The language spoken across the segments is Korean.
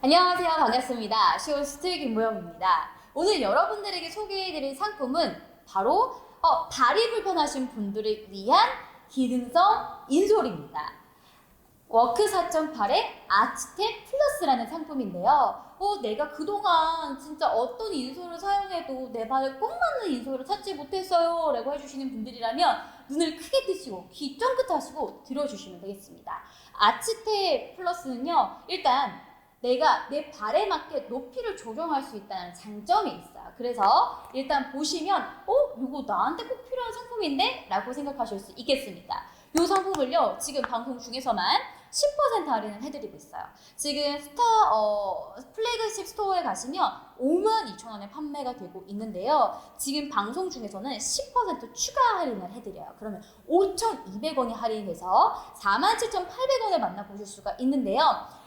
안녕하세요. 반갑습니다. 시오스트 김보영입니다. 오늘 여러분들에게 소개해드릴 상품은 바로 발이 불편하신 분들을 위한 기능성 인솔입니다. 워크 4.8의 아치템 플러스라는 상품인데요. 내가 그동안 진짜 어떤 인솔을 사용해도 내 발에 꼭 맞는 인솔을 찾지 못했어요 라고 해주시는 분들이라면 눈을 크게 뜨시고 귀 쫑긋 하시고 들어주시면 되겠습니다. 아치템 플러스는요, 일단 내가 내 발에 맞게 높이를 조정할 수 있다는 장점이 있어요. 그래서 일단 보시면 이거 나한테 꼭 필요한 상품인데? 라고 생각하실 수 있겠습니다. 이 상품을요, 지금 방송 중에서만 10% 할인을 해드리고 있어요. 지금 플래그십 스토어에 가시면 52,000원에 판매가 되고 있는데요. 지금 방송 중에서는 10% 추가 할인을 해드려요. 그러면 5,200원이 할인돼서 47,800원에 만나보실 수가 있는데요.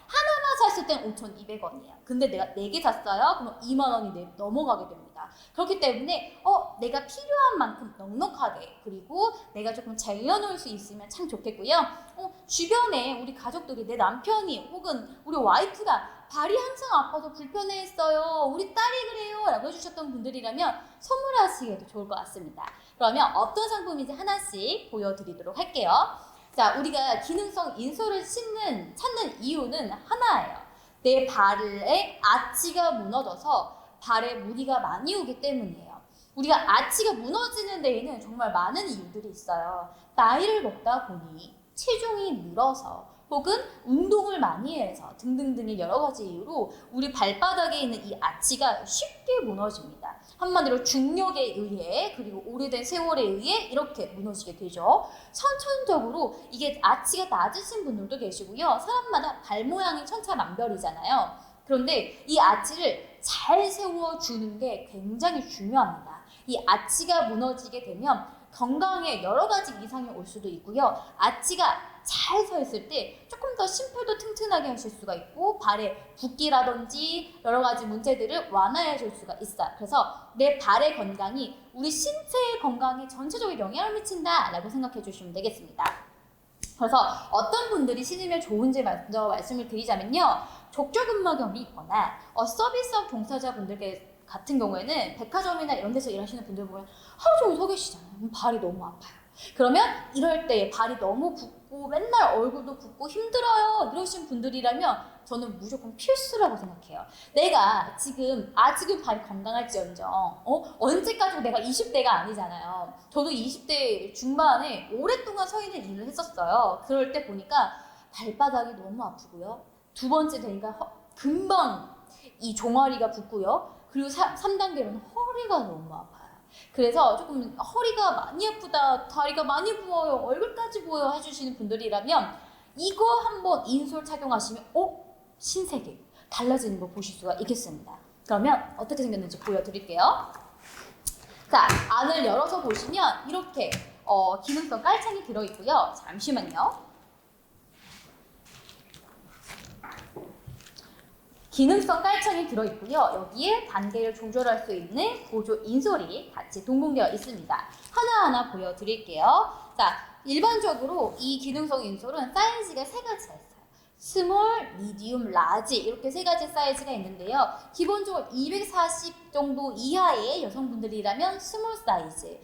하나만 샀을 땐 5,200원이에요. 근데 내가 4개 샀어요? 그럼 2만 원이 넘어가게 됩니다. 그렇기 때문에 내가 필요한 만큼 넉넉하게, 그리고 내가 조금 쟁여놓을 수 있으면 참 좋겠고요. 주변에 우리 가족들이, 내 남편이 혹은 우리 와이프가 발이 항상 아파서 불편해했어요, 우리 딸이 그래요 라고 해주셨던 분들이라면 선물하시기에도 좋을 것 같습니다. 그러면 어떤 상품인지 하나씩 보여드리도록 할게요. 자, 우리가 기능성 인솔을 찾는 이유는 하나예요. 내 발에 아치가 무너져서 발에 무리가 많이 오기 때문이에요. 우리가 아치가 무너지는 데에는 정말 많은 이유들이 있어요. 나이를 먹다 보니 체중이 늘어서, 혹은 운동을 많이 해서 등등등의 여러 가지 이유로 우리 발바닥에 있는 이 아치가 쉽게 무너집니다. 한마디로 중력에 의해, 그리고 오래된 세월에 의해 이렇게 무너지게 되죠. 선천적으로 이게 아치가 낮으신 분들도 계시고요. 사람마다 발 모양이 천차만별이잖아요. 그런데 이 아치를 잘 세워주는 게 굉장히 중요합니다. 이 아치가 무너지게 되면 건강에 여러 가지 이상이 올 수도 있고요. 아치가 잘 서 있을 때 조금 더 심플도 튼튼하게 하실 수가 있고, 발에 붓기라든지 여러 가지 문제들을 완화해 줄 수가 있어요. 그래서 내 발의 건강이 우리 신체의 건강에 전체적으로 영향을 미친다 라고 생각해 주시면 되겠습니다. 그래서 어떤 분들이 신으면 좋은지 먼저 말씀을 드리자면요, 족저근막염이 있거나 서비스업 종사자분들 같은 경우에는 백화점이나 이런 데서 일하시는 분들 보면 하루 종일 서 계시잖아요. 발이 너무 아파요. 그러면 이럴 때 발이 너무 붓고 맨날 얼굴도 붓고 힘들어요 이러신 분들이라면 저는 무조건 필수라고 생각해요. 내가 지금 발이 건강할지언정 언제까지, 내가 20대가 아니잖아요. 저도 20대 중반에 오랫동안 서 있는 일을 했었어요. 그럴 때 보니까 발바닥이 너무 아프고요. 두 번째 되니까 금방 이 종아리가 붓고요. 그리고 3단계로는 허리가 너무 아파요. 그래서 조금 허리가 많이 아프다, 다리가 많이 부어요, 얼굴까지 부어요 해주시는 분들이라면 이거 한번 인솔 착용하시면 신세계 달라지는 거 보실 수가 있겠습니다. 그러면 어떻게 생겼는지 보여드릴게요. 자, 안을 열어서 보시면 이렇게 기능성 깔창이 들어있고요. 잠시만요. 기능성 깔창이 들어있고요. 여기에 단계를 조절할 수 있는 보조 인솔이 같이 동봉되어 있습니다. 하나하나 보여드릴게요. 자, 일반적으로 이 기능성 인솔은 사이즈가 3가지가 있어요. 스몰, 미디움, 라지 이렇게 3가지 사이즈가 있는데요. 기본적으로 240 정도 이하의 여성분들이라면 스몰 사이즈,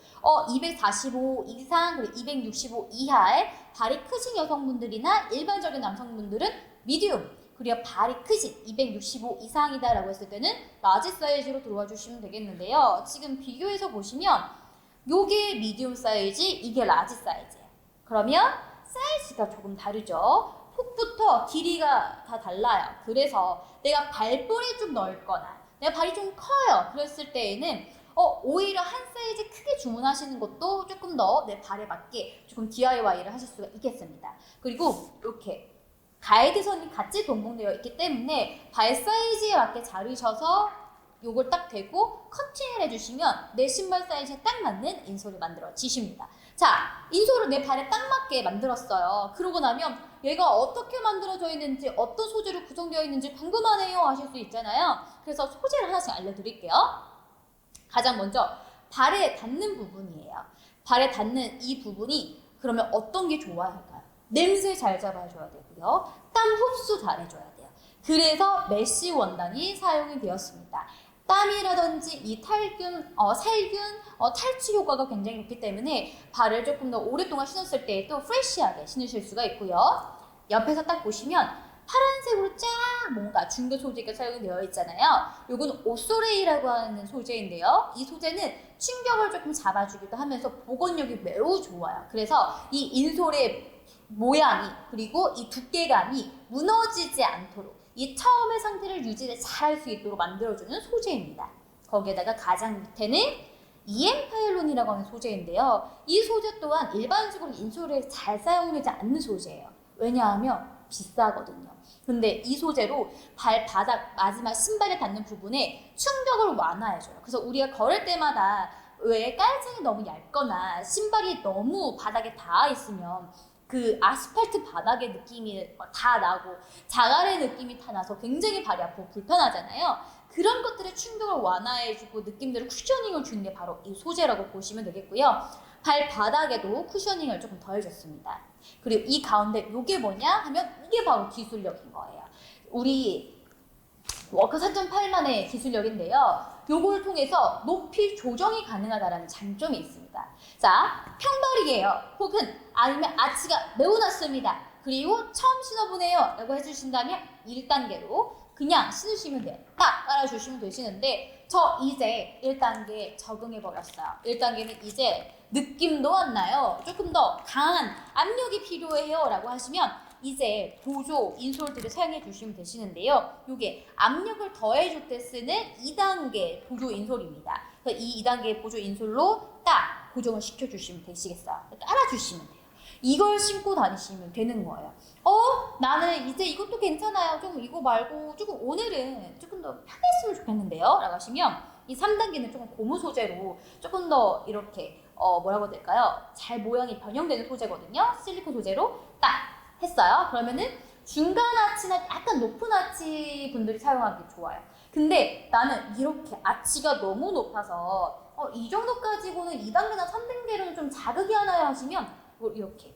245 이상, 그리고 265 이하의 발이 크신 여성분들이나 일반적인 남성분들은 미디움, 그리고 발이 크신 265 이상이다라고 했을 때는 라지 사이즈로 들어와 주시면 되겠는데요. 지금 비교해서 보시면 요게 미디움 사이즈, 이게 라지 사이즈예요. 그러면 사이즈가 조금 다르죠. 폭부터 길이가 다 달라요. 그래서 내가 발볼이 좀 넓거나 내가 발이 좀 커요 그랬을 때에는 오히려 한 사이즈 크게 주문하시는 것도 조금 더 내 발에 맞게 조금 DIY를 하실 수가 있겠습니다. 그리고 이렇게 가이드선이 같이 동봉되어 있기 때문에 발 사이즈에 맞게 자르셔서 요걸 딱 대고 커팅을 해주시면 내 신발 사이즈에 딱 맞는 인솔이 만들어지십니다. 자, 인솔을 내 발에 딱 맞게 만들었어요. 그러고 나면 얘가 어떻게 만들어져 있는지, 어떤 소재로 구성되어 있는지 궁금하네요 하실 수 있잖아요. 그래서 소재를 하나씩 알려드릴게요. 가장 먼저 발에 닿는 부분이에요. 발에 닿는 이 부분이 그러면 어떤 게 좋아야 할까요? 냄새 잘 잡아줘야 되고요. 땀 흡수 잘해줘야 돼요. 그래서 메쉬 원단이 사용이 되었습니다. 땀이라든지 이 탈균, 살균, 탈취 효과가 굉장히 좋기 때문에 발을 조금 더 오랫동안 신었을 때에도 프레쉬하게 신으실 수가 있고요. 옆에서 딱 보시면 파란색으로 쫙 뭔가 중개 소재가 사용되어 있잖아요. 요건 오소레이라고 하는 소재인데요. 이 소재는 충격을 조금 잡아주기도 하면서 보건력이 매우 좋아요. 그래서 이 인솔의 모양이 그리고 이 두께감이 무너지지 않도록 이 처음의 상태를 유지를 잘 할 수 있도록 만들어주는 소재입니다. 거기에다가 가장 밑에는 EM 파일론이라고 하는 소재인데요. 이 소재 또한 일반적으로 인솔에 잘 사용되지 않는 소재예요. 왜냐하면 비싸거든요. 근데 이 소재로 발바닥 마지막 신발에 닿는 부분에 충격을 완화해줘요. 그래서 우리가 걸을 때마다 왜 깔창이 너무 얇거나 신발이 너무 바닥에 닿아 있으면 그 아스팔트 바닥의 느낌이 다 나고 자갈의 느낌이 다 나서 굉장히 발이 아프고 불편하잖아요. 그런 것들의 충격을 완화해주고 느낌대로 쿠셔닝을 주는 게 바로 이 소재라고 보시면 되겠고요. 발바닥에도 쿠셔닝을 조금 더해줬습니다. 그리고 이 가운데 이게 뭐냐 하면 이게 바로 기술력인 거예요. 우리 워크 4.8만의 기술력인데요. 요걸 통해서 높이 조정이 가능하다는 장점이 있습니다. 자, 평발이에요. 혹은 아니면 아치가 매우 낮습니다. 그리고 처음 신어보네요 라고 해주신다면 1단계로 그냥 신으시면 돼요. 딱 깔아주시면 되시는데 저 이제 1단계 적응해버렸어요. 1단계는 이제 느낌도 안 나요. 조금 더 강한 압력이 필요해요 라고 하시면 이제 보조 인솔들을 사용해 주시면 되시는데요. 이게 압력을 더해줄 때 쓰는 2단계 보조 인솔입니다. 그래서 이 2단계 보조 인솔로 딱 고정을 시켜주시면 되시겠어요. 깔아주시면 돼요. 이걸 신고 다니시면 되는 거예요. 나는 이제 이것도 괜찮아요. 좀 이거 말고 조금 오늘은 조금 더 편했으면 좋겠는데요. 라고 하시면 이 3단계는 조금 고무 소재로 조금 더 이렇게 뭐라고 해야 될까요? 잘 모양이 변형되는 소재거든요. 실리콘 소재로 딱 했어요. 그러면은 중간 아치나 약간 높은 아치 분들이 사용하기 좋아요. 근데 나는 이렇게 아치가 너무 높아서 이 정도 가지고는 2단계나 3단계로는 좀 자극이 하나요 하시면 이렇게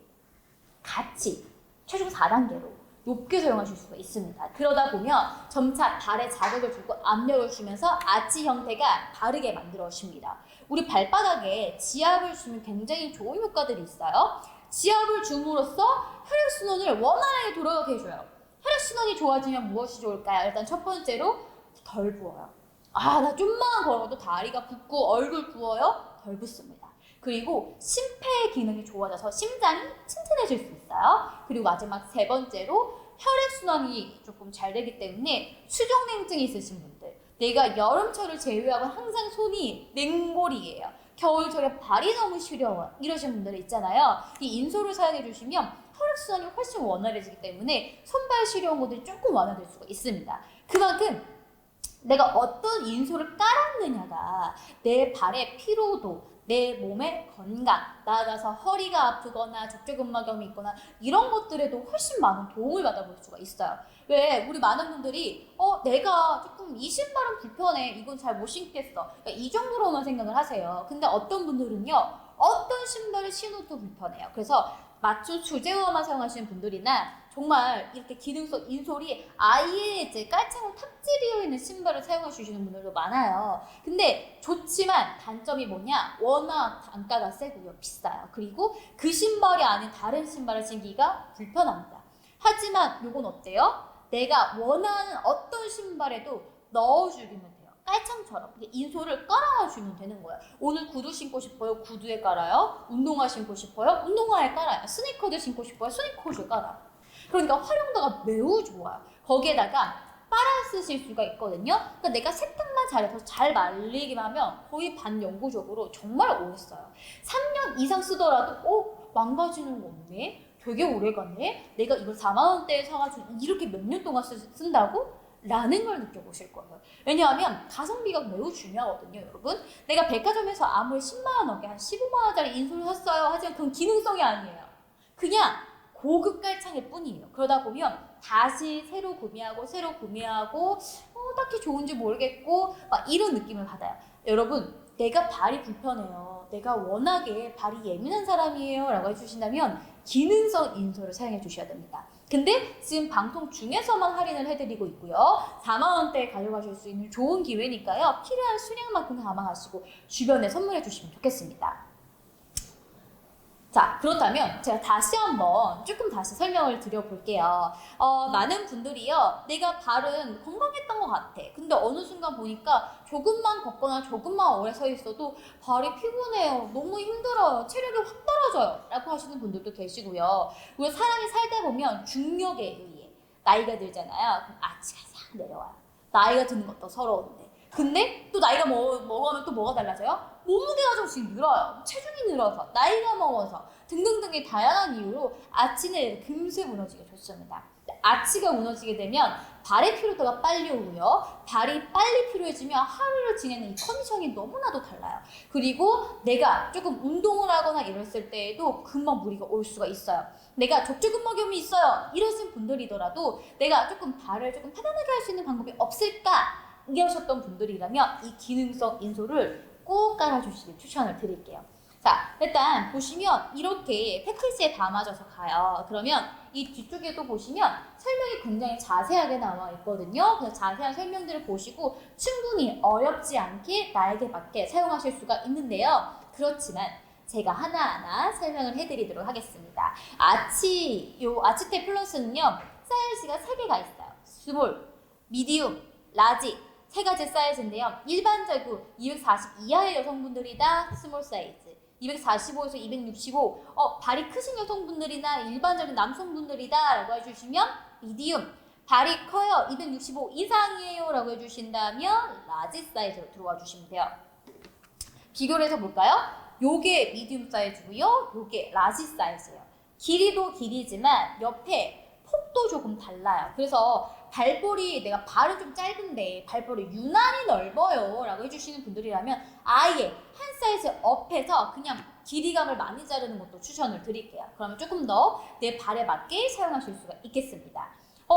같이 최종 4단계로 높게 사용하실 수가 있습니다. 그러다 보면 점차 발에 자극을 주고 압력을 주면서 아치 형태가 바르게 만들어 줍니다. 우리 발바닥에 지압을 주면 굉장히 좋은 효과들이 있어요. 지압을 줌으로써 혈액순환을 원활하게 돌아가게 해줘요. 혈액순환이 좋아지면 무엇이 좋을까요? 일단 첫 번째로 덜 부어요. 나 좀만 걸어도 다리가 붓고 얼굴 부어요? 덜 붓습니다. 그리고 심폐의 기능이 좋아져서 심장이 튼튼해질 수 있어요. 그리고 마지막 세 번째로 혈액순환이 조금 잘 되기 때문에 수족냉증이 있으신 분들, 내가 여름철을 제외하고 항상 손이 냉골이에요. 겨울철에 발이 너무 시려워 이러신 분들 있잖아요. 이 인솔을 사용해 주시면 혈액순환이 훨씬 원활해지기 때문에 손발 시려운 것들이 조금 완화될 수가 있습니다. 그만큼 내가 어떤 인솔을 깔았느냐가 내 발의 피로도, 내 몸의 건강, 나아가서 허리가 아프거나 족저근막염이 있거나 이런 것들에도 훨씬 많은 도움을 받아볼 수가 있어요. 왜 우리 많은 분들이 내가 조금 이 신발은 불편해, 이건 잘 못 신겠어, 그러니까 이 정도로만 생각을 하세요. 근데 어떤 분들은요, 어떤 신발을 신어도 불편해요. 그래서 맞춤 수제화만 사용하시는 분들이나 정말 이렇게 기능성 인솔이 아예 이제 깔창으로 탑재되어 있는 신발을 사용해 주시는 분들도 많아요. 근데 좋지만 단점이 뭐냐? 워낙 단가가 세고요, 비싸요. 그리고 그 신발이 아닌 다른 신발을 신기가 불편합니다. 하지만 이건 어때요? 내가 원하는 어떤 신발에도 넣어주기만 돼요. 깔창처럼 인솔을 깔아주면 되는 거예요. 오늘 구두 신고 싶어요? 구두에 깔아요. 운동화 신고 싶어요? 운동화에 깔아요. 스니커즈 신고 싶어요? 스니커즈에 깔아요. 그러니까 활용도가 매우 좋아요. 거기에다가 빨아 쓰실 수가 있거든요. 그러니까 내가 세탁만 잘해서 잘 말리기만 하면 거의 반영구적으로 정말 오래 써요. 3년 이상 쓰더라도 망가지는 거 없네? 되게 오래 갔네? 내가 이걸 4만 원대에 사가지고 이렇게 몇 년 동안 쓴다고? 라는 걸 느껴보실 거예요. 왜냐하면 가성비가 매우 중요하거든요, 여러분. 내가 백화점에서 아무리 10만 원 넘게 한 15만 원짜리 인솔을 샀어요. 하지만 그건 기능성이 아니에요. 그냥 고급 깔창일 뿐이에요. 그러다 보면 다시 새로 구매하고 딱히 좋은지 모르겠고 막 이런 느낌을 받아요. 여러분, 내가 발이 불편해요, 내가 워낙에 발이 예민한 사람이에요 라고 해주신다면 기능성 인솔을 사용해 주셔야 됩니다. 근데 지금 방송 중에서만 할인을 해드리고 있고요. 4만 원대에 가져가실 수 있는 좋은 기회니까요. 필요한 수량만큼 담아가시고 주변에 선물해 주시면 좋겠습니다. 자, 그렇다면 제가 다시 한번 조금 다시 설명을 드려볼게요. 많은 분들이요, 내가 발은 건강했던 것 같아. 근데 어느 순간 보니까 조금만 걷거나 조금만 오래 서 있어도 발이 피곤해요. 너무 힘들어요. 체력이 확 떨어져요. 라고 하시는 분들도 계시고요. 우리 사람이 살다 보면 중력에 의해 나이가 들잖아요. 그럼 아치가 싹 내려와요. 나이가 드는 것도 서러운데. 근데 또 나이가 먹으면 또 뭐가 달라져요? 몸무게가 조금씩 늘어요. 체중이 늘어서, 나이가 먹어서 등등등의 다양한 이유로 아치는 금세 무너지게 좋습니다. 아치가 무너지게 되면 발의 피로도가 빨리 오고요. 발이 빨리 피로해지면 하루를 지내는 이 컨디션이 너무나도 달라요. 그리고 내가 조금 운동을 하거나 이랬을 때에도 금방 무리가 올 수가 있어요. 내가 족저근막염이 있어요. 이러신 분들이더라도 내가 조금 발을 조금 편안하게 할 수 있는 방법이 없을까? 이러셨던 분들이라면 이 기능성 인솔을 꼭 깔아주시길 추천을 드릴게요. 자, 일단 보시면 이렇게 패키지에 담아져서 가요. 그러면 이 뒤쪽에도 보시면 설명이 굉장히 자세하게 나와 있거든요. 그래서 자세한 설명들을 보시고 충분히 어렵지 않게 나에게 맞게 사용하실 수가 있는데요. 그렇지만 제가 하나하나 설명을 해드리도록 하겠습니다. 아치테 플러스는요, 사이즈가 3개가 있어요. 스몰, 미디움, 라지. 3가지 사이즈인데요. 일반적으로 240 이하의 여성분들이다 스몰 사이즈, 245에서 265 발이 크신 여성분들이나 일반적인 남성분들이다 라고 해주시면 미디움, 발이 커요 265 이상이에요 라고 해주신다면 라지 사이즈로 들어와 주시면 돼요. 비교를 해서 볼까요? 요게 미디움 사이즈고요, 요게 라지 사이즈예요. 길이도 길이지만 옆에 폭도 조금 달라요. 그래서 발볼이 내가 발은 좀 짧은데 발볼이 유난히 넓어요 라고 해주시는 분들이라면 아예 한 사이즈 업해서 그냥 길이감을 많이 자르는 것도 추천을 드릴게요. 그러면 조금 더 내 발에 맞게 사용하실 수가 있겠습니다.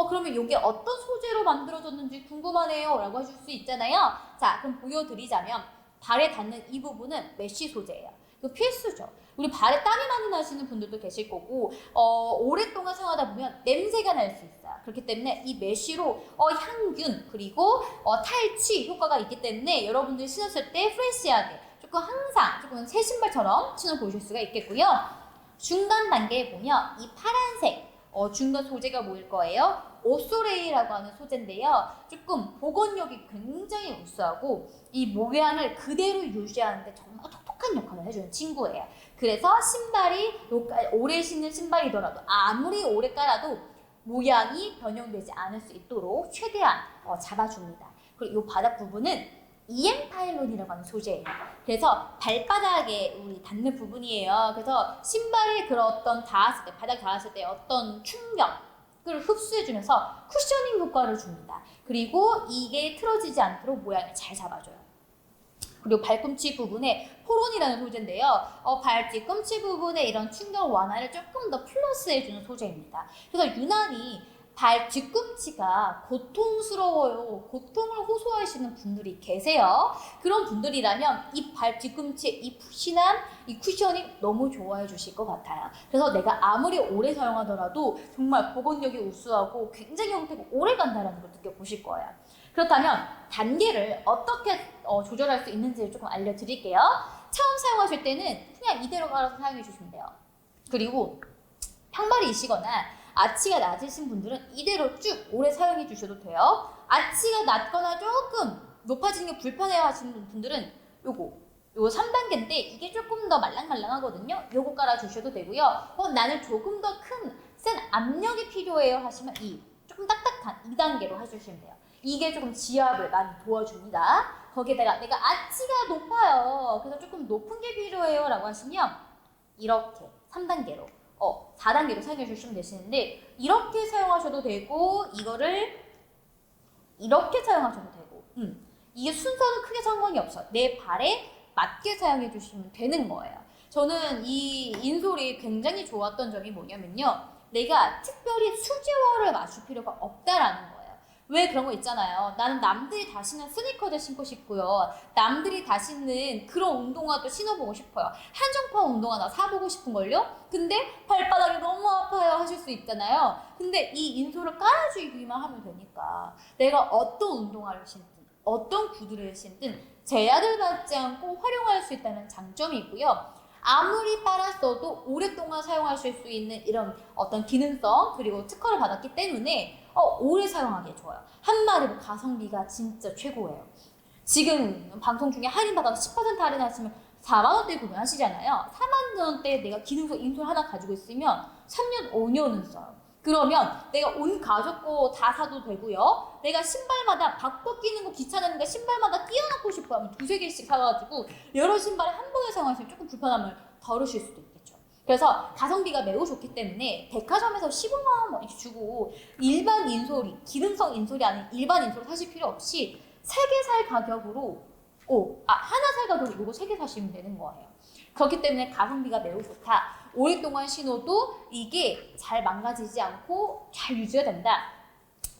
그러면 이게 어떤 소재로 만들어졌는지 궁금하네요 라고 하실 수 있잖아요. 자, 그럼 보여드리자면 발에 닿는 이 부분은 메쉬 소재예요. 이거 필수죠. 우리 발에 땀이 많이 나시는 분들도 계실 거고 오랫동안 사용하다 보면 냄새가 날 수 있어요. 그렇기 때문에 이 메쉬로 향균 그리고 탈취 효과가 있기 때문에 여러분들이 신었을 때 프레시하게 조금 항상 조금 새 신발처럼 신어보실 수가 있겠고요. 중간 단계에 보면 이 파란색 중간 소재가 뭐일 거예요? 오소레이라고 하는 소재인데요. 조금 복원력이 굉장히 우수하고 이 모양을 그대로 유지하는데 정말 톡톡한 역할을 해주는 친구예요. 그래서 신발이 오래 신는 신발이더라도 아무리 오래 깔아도 모양이 변형되지 않을 수 있도록 최대한 잡아줍니다. 그리고 이 바닥 부분은 EM 파일론이라고 하는 소재예요. 그래서 발바닥에 우리 닿는 부분이에요. 그래서 신발이 그런 어떤 닿았을 때, 바닥 닿았을 때 어떤 충격을 흡수해주면서 쿠셔닝 효과를 줍니다. 그리고 이게 틀어지지 않도록 모양을 잘 잡아줘요. 그리고 발꿈치 부분에 포론이라는 소재인데요. 발 뒤꿈치 부분에 이런 충격 완화를 조금 더 플러스해주는 소재입니다. 그래서 유난히 발 뒤꿈치가 고통스러워요. 고통을 호소하시는 분들이 계세요. 그런 분들이라면 이 발 뒤꿈치의 이 푹신한 이 쿠션이 너무 좋아해 주실 것 같아요. 그래서 내가 아무리 오래 사용하더라도 정말 복원력이 우수하고 굉장히 형태가 오래 간다는 걸 느껴보실 거예요. 그렇다면 단계를 어떻게 조절할 수 있는지를 조금 알려드릴게요. 처음 사용하실 때는 그냥 이대로 갈아서 사용해 주시면 돼요. 그리고 평발이시거나 아치가 낮으신 분들은 이대로 쭉 오래 사용해 주셔도 돼요. 아치가 낮거나 조금 높아지는 게 불편해 하시는 분들은 요거 3단계인데 이게 조금 더 말랑말랑하거든요. 요거 깔아주셔도 되고요. 나는 조금 더 센 압력이 필요해요 하시면 이 조금 딱딱한 2단계로 해주시면 돼요. 이게 조금 지압을 많이 도와줍니다. 거기에다가 내가 아치가 높아요. 그래서 조금 높은 게 필요해요 라고 하시면 이렇게 3단계로 4단계로 사용해 주시면 되시는데 이렇게 사용하셔도 되고 이거를 이렇게 사용하셔도 되고 이게 순서는 크게 상관이 없어요. 내 발에 맞게 사용해 주시면 되는 거예요. 저는 이 인솔이 굉장히 좋았던 점이 뭐냐면요. 내가 특별히 수제화를 맞출 필요가 없다라는 거예요. 왜 그런 거 있잖아요. 나는 남들이 다 신는 스니커즈 신고 싶고요. 남들이 다 신는 그런 운동화도 신어보고 싶어요. 한정판 운동화 나 사보고 싶은걸요? 근데 발바닥이 너무 아파요 하실 수 있잖아요. 근데 이 인솔을 깔아주기만 하면 되니까 내가 어떤 운동화를 신든 어떤 구두를 신든 제약을 받지 않고 활용할 수 있다는 장점이고요. 아무리 빨았어도 오랫동안 사용할 수 있는 이런 어떤 기능성 그리고 특허를 받았기 때문에 오래 사용하기에 좋아요. 한마디로 가성비가 진짜 최고예요. 지금 방송 중에 할인받아서 10% 할인하시면 4만 원대 구매하시잖아요. 4만 원대에 내가 기능성 인솔 하나 가지고 있으면 3년, 5년은 써요. 그러면 내가 온 가족 거 다 사도 되고요. 내가 신발마다 바꿔 끼는 거 귀찮으니까 신발마다 끼워놓고 싶어 하면 두세 개씩 사가지고 여러 신발을 한 번에 사용하시면 조금 불편함을 덜으실 수도 있겠죠. 그래서 가성비가 매우 좋기 때문에 백화점에서 15만 원 주고 일반 인솔이, 기능성 인솔이 아닌 일반 인솔 사실 필요 없이 3개 살 가격으로 하나 살 가격으로 이거 3개 사시면 되는 거예요. 그렇기 때문에 가성비가 매우 좋다. 오랫동안 신어도 이게 잘 망가지지 않고 잘 유지가 된다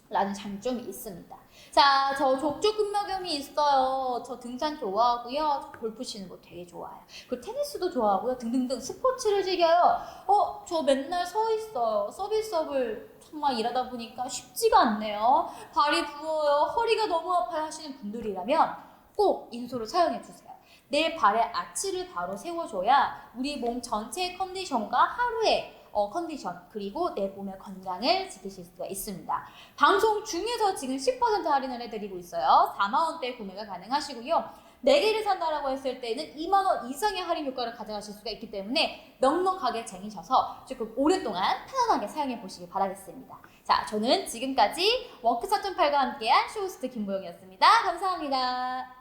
라는 장점이 있습니다. 자, 저 족저근막염이 있어요. 저 등산 좋아하고요. 저 골프 치는 거 되게 좋아해요. 그리고 테니스도 좋아하고요. 등등등 스포츠를 즐겨요. 저 맨날 서 있어요. 서비스업을 정말 일하다 보니까 쉽지가 않네요. 발이 부어요. 허리가 너무 아파요 하시는 분들이라면 꼭 인솔을 사용해 주세요. 내 발에 아치를 바로 세워줘야 우리 몸 전체의 컨디션과 하루의 컨디션 그리고 내 몸의 건강을 지키실 수가 있습니다. 방송 중에서 지금 10% 할인을 해드리고 있어요. 4만 원대 구매가 가능하시고요. 4개를 산다라고 했을 때는 2만 원 이상의 할인 효과를 가져가실 수가 있기 때문에 넉넉하게 쟁이셔서 조금 오랫동안 편안하게 사용해 보시길 바라겠습니다. 자, 저는 지금까지 워크 4.8과 함께한 쇼호스트 김보영이었습니다. 감사합니다.